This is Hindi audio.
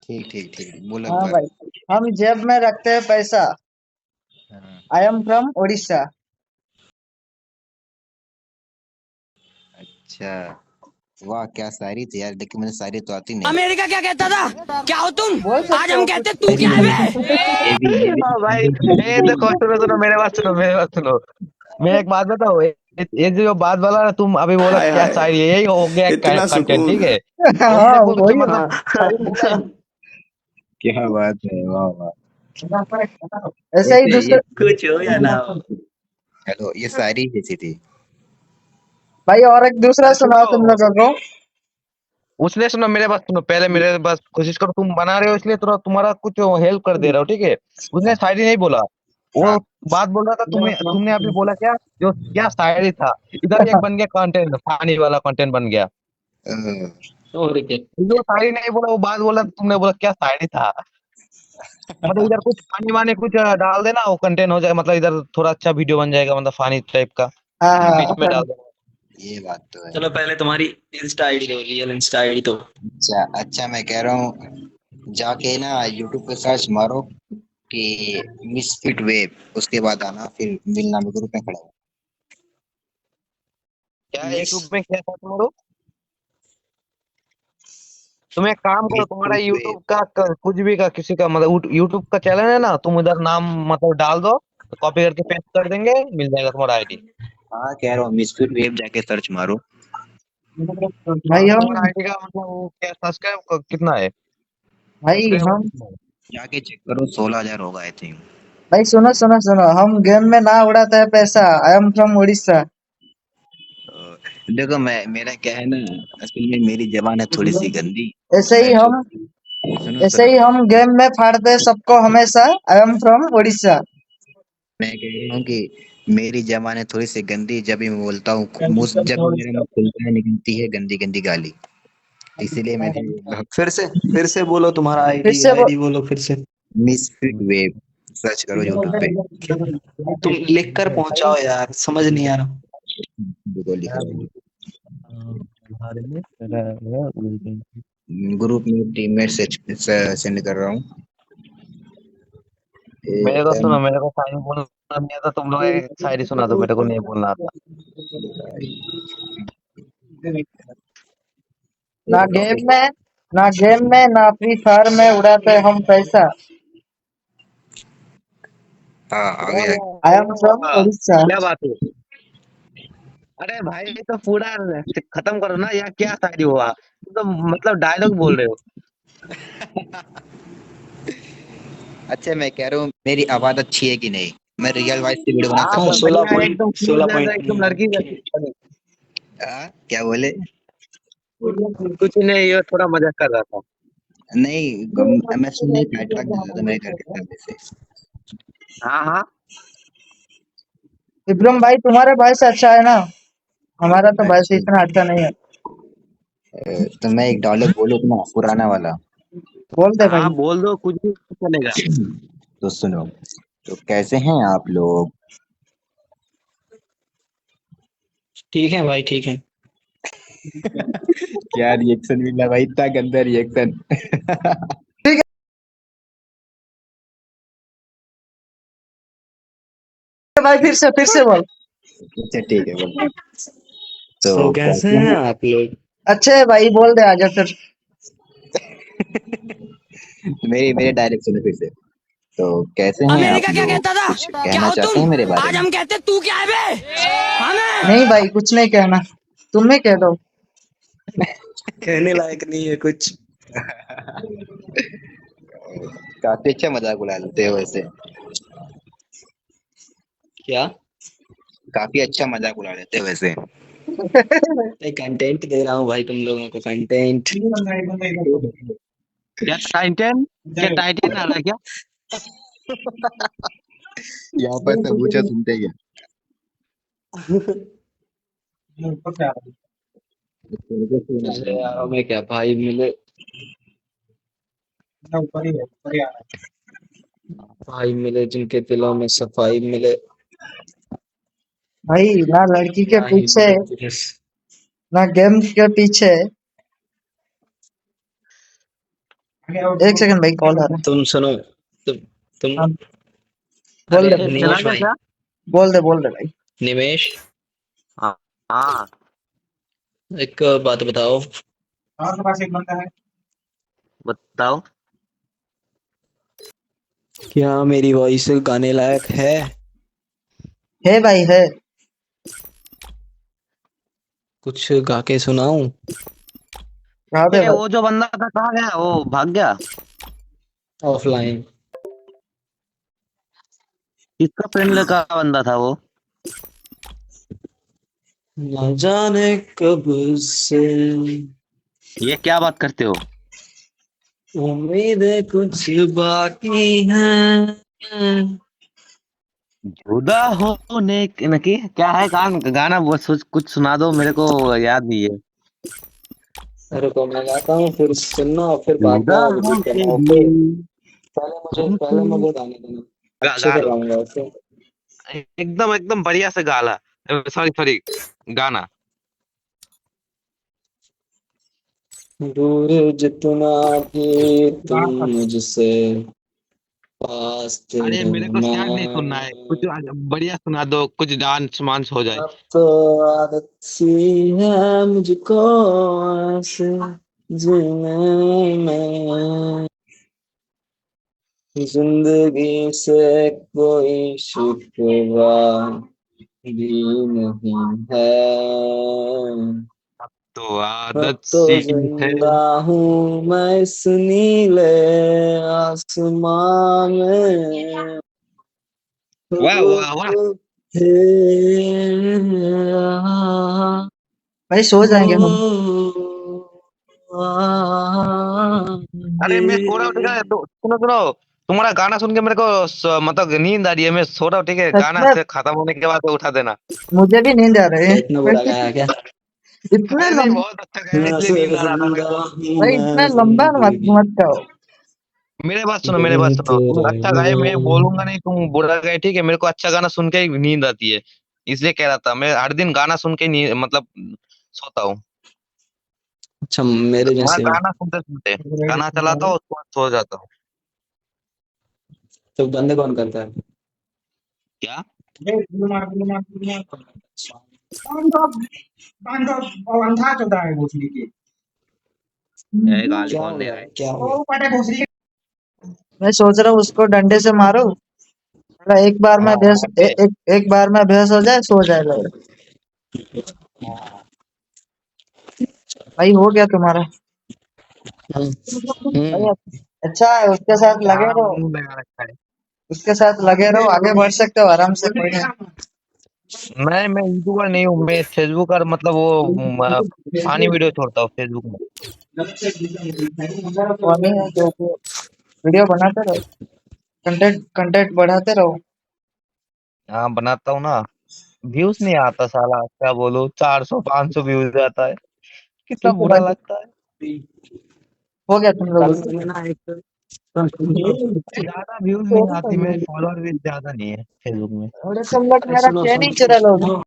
ठीक ठीक ठीक, बोलो एक हाँ बार। भाई। हम जेब में रखते हैं पैसा। हाँ, आई एम फ्रॉम उड़ीसा। अच्छा। वाह क्या शायरी थी यार, लेकिन मुझे शायरी तो आती नहीं। अमेरिका क्या कहता था, क्या हो तुम? बोल आज सकते हम हो कहते कुछ। तू क्या है बे? हाँ भाई, ये देखो, सुनो सुनो, मेरे बात सुनो। मैं एक बात बताऊँ, ये जो बात बोला ना तुम अभी, बोला हाय क्या हाय, शायरी है, यही हो गया इतना कंटेंट, ठीक सुकून। है। हाँ उसने कुछ वही। मतलब शायरी बोला ही क्या बात है, वाह वाह। ऐसे ही वैसे ये दूसरे। कुछ हो या ना हो। हेलो, ये शायरी जैसी थी। भाई और एक दूसरा अरे सुनाओ सुनो, तुम लोगों को। उसने सुनो, मेरे बात सुनो पहले, मेरे बस कोशिश करो, तुम बना रहे हो इसलिए थोड़ा तुम्हारा कुछ हेल्प कर दे रहा हो, ठीक है। उसने शायरी नहीं बोला, वो हाँ। बात बोल रहा था, तुम्हें तुमने अभी बोला क्या, जो क्या शायरी था। इधर एक बन गया कंटेंट, पानी वाला कंटेंट बन गया। अ, और क्या। जो शायरी नहीं बोला वो बात बोला, तो तुमने बोला क्या शायरी था। मतलब इधर कुछ पानी वानी कुछ डाल देना, वो कंटेंट हो जाएगा, मतलब इधर थोड़ा अच्छा वीडियो बन जाएगा, मतलब फानी टाइप का। हाँ बीच में डाल हाँ। देना। ये बात तो है। चलो पहले तुम्हारी इंस्टा आईडी दो, रियल इंस्टा आईडी तो। अच्छा अच्छा, मैं कह रहा हूँ, जाके ना यूट्यूब पे सर्च मारो कि मिसफिट वेब, उसके बाद आना, फिर मिलना, में ग्रुप में खड़ा हो। क्या मिस यूट्यूब में क्या था तुम्हारा। तुम एक काम करो, तुम्हारा मिसफिट वेब। यूट्यूब का कुछ भी का किसी का मतलब यूट्यूब का चैनल है ना, तुम उधर नाम मतलब डाल दो, कॉपी करके पेस्ट कर देंगे, मिल जाएगा तुम्हारा आईडी। हाँ कह रहा हूँ, मिसफिट वेब जाके सर्च मारो। भाई हाँ, तुम्हारा हम आईडी का मतलब वो क्या सब्सक्राइब कितना है, भाई सब्सक्राइबर हम कितना है। जाके चेक करो, 16,000 होगा आई थिंक। भाई सुनो सुनो सुनो, हम गेम में ना उड़ाते हैं पैसा। I am from Orissa. देखो, मैं मेरा क्या है ना, असल में मेरी जबान है थोड़ी सी गंदी। ऐसे ही मैं जो हम सुनो ऐसे सुनो, ही हम गेम में फाड़ते हैं सबको हमेशा। I am from Orissa. मैं कह रहा हूँ कि मेरी जबान है थोड़ी सी गंदी, जब भी मैं बोलता हूँ, जब भी मेरा मुंह खुलता है निकलती है गंदी गंदी गाली। इसीलिए मैंने फिर से बोलो, तुम्हारा फिर आईडी से आईडी बोलो फिर से। मिसफिट वेब सर्च करो यूट्यूब पे। तुम लिख कर पहुंचाओ यार, समझ नहीं आ रहा। देखो लिख रहा हूँ, ग्रुप में टीममेट से सेंड कर रहा हूँ। ए मेरे को एम सुनो, मेरे को शायरी बोलना नहीं आता, तुम लोग एक शायरी सुना दो, मेरे को नहीं बोलना आता। ना गेम में ना फ्री फायर में उड़ाते हैं हम पैसा। हाँ आ गया। आई एम फ्रॉम हाँ, उड़ीसा। क्या बात है। अरे भाई तो पूरा खत्म करो ना यार, क्या शायरी हुआ, तुम तो मतलब डायलॉग बोल रहे हो। अच्छा, मैं कह रहा हूँ, मेरी आवाज अच्छी है कि नहीं, मैं रियल वॉइस से वीडियो बना हाँ सकता हाँ, हूँ। सोलह बढ़िया है, पॉइंट एकदम सोलह क्यूट लग रहा है, एकदम लड़की पॉइंट जैसी। क्या बोले? कुछ नहीं, ये थोड़ा मजाक कर रहा था। नहीं, मैं सुनने काट लग जाता था मेरे घर के सामने से। हाँ हाँ। विक्रम भाई तुम्हारे भाई से अच्छा है ना। हमारा तो भाई से अच्छा, इतना अच्छा नहीं है। तो मैं एक डायलॉग बोलूँ ना, पुराना वाला। बोल दे हाँ भाई। बोल दो, कुछ भी चलेगा। तो सुनो, तो कैसे हैं आप लोग? ठीक है भाई, ठीक है। क्या रिएक्शन मिला भाई, इतना गंदा रिएक्शन। ठीक है भाई, फिर से बोल। अच्छा ठीक है, बोल। तो तो कैसे कैसे हैं हैं? आप लोग? अच्छे है भाई, बोल दे आगे फिर। मेरे मेरे डायरेक्ट सुनो फिर से। तो कैसे हैं आप अमेरिका क्या लोग, कहता था, कुछ क्या कहना हो चाहते तुम? हैं मेरे बारे आज में? हम कहते तू क्या है बे? हमें नहीं भाई कुछ नहीं कहना। तुम ही कह दो। कहने लायक नहीं है कुछ। काफी अच्छा मजाक उड़ा लेते हो वैसे। क्या? काफी अच्छा मजाक उड़ा लेते हो वैसे। मैं कंटेंट दे रहा हूँ भाई, तुम लोगों को कंटेंट। क्या टाइटन, क्या टाइटन आ रहा है क्या। यहाँ पर सब ऊंचा सुनते हैं। अरे यार, हमें क्या भाई मिले, भाई मिले जिनके दिलों में सफाई मिले। भाई ना लड़की के क्या ही पीछे बोले तुझे। ना गेम के पीछे। एक सेकंड भाई, कॉल आ रहा तुम सुनो, तुम है। हाँ, बोल अरे दे चला निमेश गया भाई, क्या? बोल दे भाई। निमेश, हाँ हाँ, एक बात बताओ। बताओ। क्या मेरी वॉइस गाने लायक है? है भाई है। कुछ गा के सुनाऊं? गा दे ये भाई। वो जो बंदा था कहाँ गया, वो भाग गया? ऑफलाइन। किसका फ्रेंड का बंदा था वो? न जाने कब से ये क्या बात करते हो? उम्मीदें कुछ बाकी हैं। जुदा होने न की क्या है गाना वो कुछ सुना दो मेरे को, याद नहीं है। रुको मैं गाता हूँ, फिर सुनना और फिर बाद जुदा में रिपीट होके करना, भी ओके? पहले तुमसे मुझे गाने देना, अच्छे गा से लो, गाऊंगा, ओके? एकदम एकदम बढ़िया से गाला। सॉरी सॉरी, गाना। दूर जितना भी तुम मुझसे, पास अरे तेरे मेरे को सैड नहीं सुनना है, कुछ मैं। बढ़िया सुना दो, कुछ डांस वांस हो जाए। अब तो आदत सी है मुझको ऐसे जीने में, जिंदगी से कोई शिकवा भी नहीं है, तो अब आदत तो सी है। जिंदा हूँ मैं इस नीले आसमां में। वाह वाह वाह। हे भाई सो जाएंगे हम। अरे मैं सो रहा हूँ, ठीक है, तो सुनो सुनो, तुम्हारा गाना सुन के मेरे को मतलब नींद आ रही है, मैं सो रहा हूँ, ठीक है, सच गाना में से खत्म होने के बाद उठा देना। मुझे भी नींद आ रही है। इतना बुरा गाया क्या? इतने अरे नहीं, लम बहुत अच्छा गाया, इसलिए ऐसे नींद आ रहा था मेरे जिंदा को। हूँ भाई मैं इतना लंबा मत जिंदगी मत गाओ। मेरे बात सुनो, तुम तेरे अच्छा गाए, मैं बोलूंगा नाम। नहीं तुम बुरा गाए, ठीक है, मेरे को अच्छा गाना सुन के ही नींद आती है, इसलिए कह रहा था, मैं हर दिन गाना सुन के नींद मतलब सोता हूँ। अच्छा, मेरे हाँ, जैसे हो? गाना सुनते सुनते गाना चलाता हूँ, उसके बाद सो जाता हूँ। तो बंद कौन करता है? क्या? गाली क्या कौन हो दे रहा रहा है? है, क्या हो गया? मैं सोच रहा हूँ उसको डंडे से मारो। थोड़ा एक बार में हाँ बेहोश मार दे। एक बार में बेहोश हो जाए, सो जाए लोग। भाई हो गया तुम्हारा। हम्म। भाई अच्छा है, उसके साथ लगे हाँ रहो। मुंह लगा रखा है। उसके साथ लगे रहो, आगे बढ़ सकते हो आराम से, कोई नहीं। मैं यूट्यूबर नहीं हूँ, मैं फेसबुक और मतलब वो फानी वीडियो छोड़ता हूँ फेसबुक में। फनी है जो वीडियो बनाते रहो, कंटेंट कंटेंट बढ़ाते रहो। हाँ बनाता हूँ ना, व्यूज नहीं आता साला, क्या बोलूं, 400 500 व्यूज आता है, कितना ठीक है बुरा भाई, लगता है। हो गया तुम कल लोगों मैंने ना एक ज्यादा व्यूज नहीं आती, मेरे फॉलोअर भी ज्यादा नहीं है फेसबुक में। अरे तुम लोग अरे मेरा सुनो चैन सुनो ही चुरा लोगे। सुनो